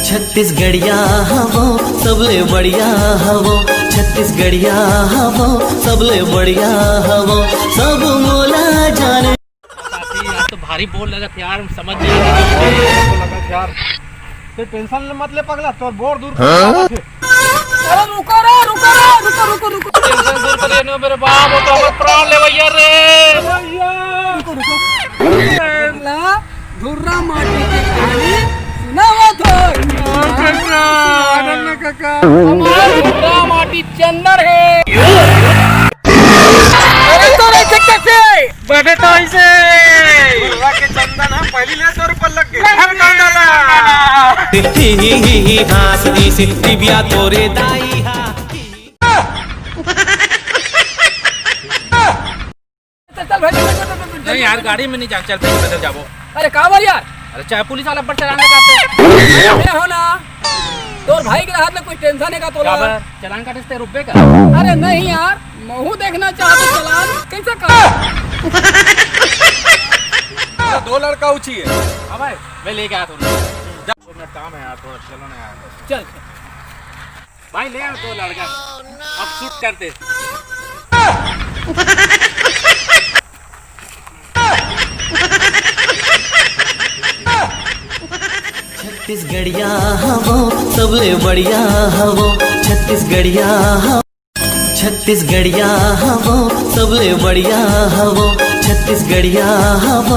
छत्तीसगढ़िया हवो सबले बढ़िया हवो, छत्तीसगढ़िया हवो सबले बढ़िया हवो, सब मोला जाने। यार तो भारी बोल लगा यार, समझ नहीं लगा यार। ते टेंशन मत ले पगला, तोर बोर दूर अरे रुको रे, रुको रे, रुको रुको रुको, टेंशन दूर कर लेने मेरे बाप, वो तो हमारे प्राण ले भैया रे। रुको रुको ला धुर्रा माटी की कहानी सुनावा तो आनंद काका हमारा धुर्रा माटी चंदर है। अरे तो रे कैसे बैठे तो ऐसे बुलवा के चंदन है, पहली ले 100 रुपए लग गए। हम कौन डाला ही हास दी से दिव्या तोरे दाई हा। चल भाई नहीं यार, गाड़ी में नहीं चलते पैदल जाओ। अरे काबर यार, अरे चाहे पुलिस वाला पर चलाने का मैं हो ना तोर भाई के हाथ में कोई टेंशन है का तोला? चलान का रिश्ते रुपए का। अरे नहीं यार, महू देखना चाहते चलान कैसे कर? 2 लड़का ऊंची है। हाँ भाई, मैं लेके आया था। काम है यार, थोड़ा चलो ना यार। चल भाई ले आओ 2 लड़का, अब शूट करते। छत्तीसगढ़िया हवो सबले बढ़िया हवो, छत्तीसगढ़िया हवो, छत्तीसगढ़िया हवो सबले बढ़िया हवो, छत्तीसगढ़िया हवो।